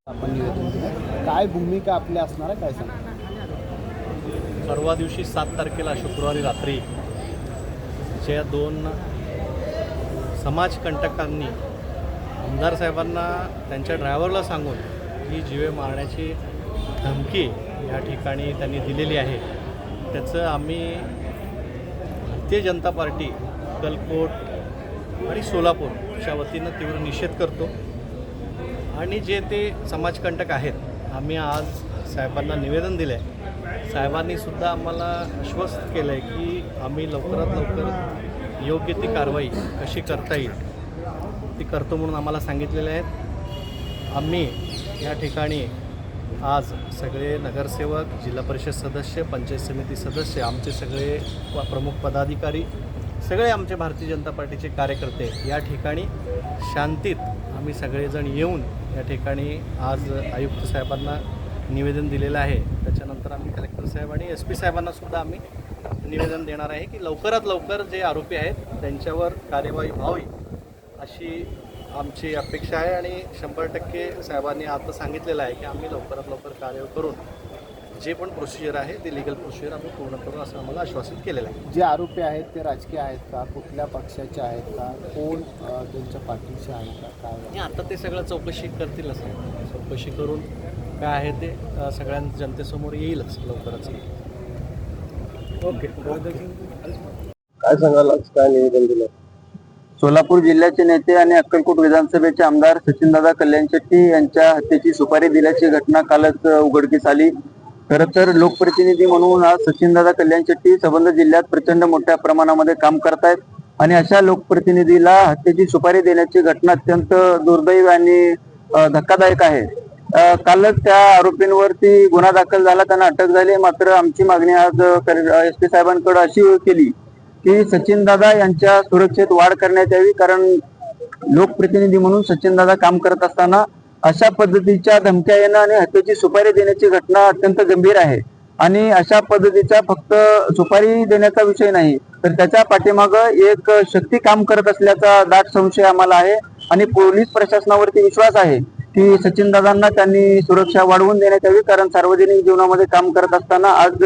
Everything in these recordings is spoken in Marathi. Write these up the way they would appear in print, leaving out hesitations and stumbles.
आपण निवेदन दिलं, काय भूमिका आपली असणार आहे, काय सांगा? परवा दिवशी 7 तारखेला शुक्रवारी रात्री ज्या 2 समाजकंटकांनी आमदार साहेबांना त्यांच्या ड्रायव्हरला सांगून ही जीवे मारण्याची धमकी या ठिकाणी त्यांनी दिलेली आहे, त्याचं आम्ही भारतीय जनता पार्टी अक्कलकोट आणि सोलापूरच्या वतीनं तीव्र निषेध करतो. आणि जे ते समाजकंटक आहेत, आम्ही आज साहेबांना निवेदन दिलं आहे. साहेबांनी सुद्धा आम्हाला आश्वस्त केलं आहे की आम्ही लवकरात लवकर योग्य ती कारवाई कशी करता येईल ती करतो म्हणून आम्हाला सांगितलेले आहेत. आम्ही या ठिकाणी आज सगळे नगरसेवक, जिल्हा परिषद सदस्य, पंचायत समिती सदस्य, आमचे सगळे प्रमुख पदाधिकारी, सगळे आमचे भारतीय जनता पार्टीचे कार्यकर्ते या ठिकाणी शांतीत आम्ही सगळेजण येऊन या ठिकाणी आज आयुक्त साहेबांना निवेदन दिलेलं आहे. त्याच्यानंतर आम्ही कलेक्टर साहेब आणि SP साहेबांना सुद्धा आम्ही निवेदन देणार आहे की लवकरात लवकर जे आरोपी आहेत त्यांच्यावर कार्यवाही व्हावी अशी आमची अपेक्षा आहे. आणि 100% साहेबांनी आता सांगितलेलं आहे की आम्ही लवकरात लवकर कार्य करून जे पण प्रोसिजर आहे ते लिगल प्रोसिजर आम्ही पूर्ण करू असं आम्हाला आश्वासित केलेलं आहे. जे आरोपी आहेत ते राजकीय आहेत का, कुठल्या पक्षाचे आहेत का, कोण त्यांच्या पाठीचे आहेत का, काय? आता ते सगळं चौकशी करतीलच, चौकशी करून काय आहे ते सगळ्या जनतेसमोर येईलच लवकरच. ओके. काय सांगाल, काय निवेदन दिलं? सोलापूर जिल्ह्याचे नेते आणि अक्कलकोट विधानसभेचे आमदार सचिनदादा कल्याण शेट्टी यांच्या हत्येची सुपारी दिल्याची घटना कालच उघडकीस आली. खरं तर लोकप्रतिनिधी म्हणून आज सचिनदादा कल्याण शेट्टी संबंध जिल्ह्यात प्रचंड मोठ्या प्रमाणामध्ये काम करतायत आणि अशा लोकप्रतिनिधीला हत्येची सुपारी देण्याची घटना अत्यंत दुर्दैवी आणि धक्कादायक आहे. कालच त्या आरोपींवरती गुन्हा दाखल झाला, त्यांना अटक झाली. मात्र आमची मागणी आज SP साहेबांकडे अशी केली की सचिनदादा यांच्या सुरक्षेत वाढ करण्यात यावी, कारण लोकप्रतिनिधी म्हणून सचिनदादा काम करत असताना अशा पद्धतीच्या धमक्या येणं आणि हत्येची सुपारी देण्याची घटना अत्यंत गंभीर आहे. आणि अशा पद्धतीचा फक्त सुपारी देण्याचा विषय नाही, तर त्याच्या पाठीमागं एक शक्ती काम करत असल्याचा दाट संशय आम्हाला आहे. आणि पोलीस प्रशासनावरती विश्वास आहे की सचिनदादांना त्यांनी सुरक्षा वाढवून देण्यात यावी, कारण सार्वजनिक जीवनामध्ये काम करत असताना आज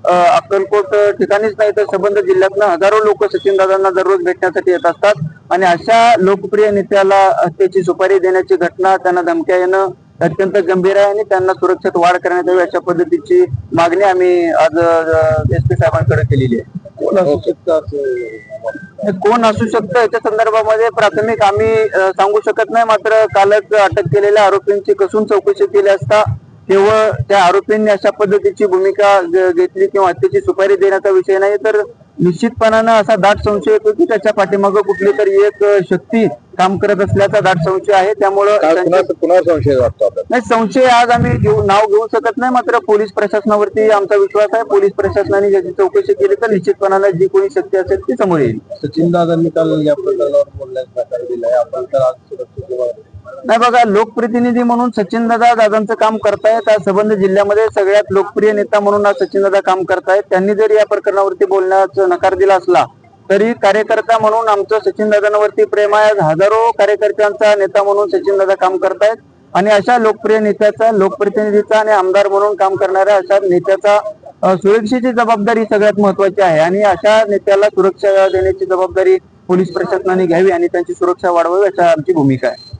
अक्कलकोट ठिकाणीच नाही तर संबंध जिल्ह्यातनं हजारो लोक सचिनदादांना दररोज भेटण्यासाठी येत असतात. आणि अशा लोकप्रिय नेत्याला हत्येची सुपारी देण्याची घटना, त्यांना धमक्या येणं अत्यंत गंभीर आहे आणि त्यांना सुरक्षेत वाढ करण्यात यावी अशा पद्धतीची मागणी आम्ही आज SP साहेबांकडे केलेली आहे. कोण असू शकतं याच्या संदर्भामध्ये प्राथमिक आम्ही सांगू शकत नाही. मात्र कालच अटक केलेल्या आरोपींची कसून चौकशी केली असता केवळ त्या आरोपींनी अशा पद्धतीची भूमिका घेतली किंवा हत्येची सुपारी देण्याचा विषय नाही, तर निश्चितपणानं असा दाट संशय येतो की त्याच्या पाठीमागं कुठली तरी एक शक्ती काम करत असल्याचा दाट संशय आहे. त्यामुळं संशय वाटतो नाही, संशय आज आम्ही नाव घेऊ शकत नाही. मात्र पोलीस प्रशासनावरती आमचा विश्वास आहे. पोलीस प्रशासनाने ज्याची चौकशी केली तर निश्चितपणानं जी कोणी शक्ती असेल ती समोर येईल. सचिनदादांनी काल या प्रकरणावर बोलण्यास नकार दिलाय, आपण तर आज सुरक्षित नाही बघा, लोकप्रतिनिधी म्हणून सचिनदादा दादांचं काम करतायत. आज संबंध जिल्ह्यामध्ये सगळ्यात लोकप्रिय नेता म्हणून आज सचिनदादा काम करतायत. त्यांनी जर या प्रकरणावरती बोलण्याचा नकार दिला असला तरी कार्यकर्ता म्हणून आमचं सचिनदादांवरती प्रेम आहे. हजारो कार्यकर्त्यांचा नेता म्हणून सचिनदादा काम करतायत आणि अशा लोकप्रिय नेत्याचा, लोकप्रतिनिधीचा आणि आमदार म्हणून काम करणाऱ्या अशा नेत्याचा सुरक्षेची जबाबदारी सगळ्यात महत्वाची आहे. आणि अशा नेत्याला सुरक्षा देण्याची जबाबदारी पोलीस प्रशासनाने घ्यावी आणि त्यांची सुरक्षा वाढवावी अशी आमची भूमिका आहे.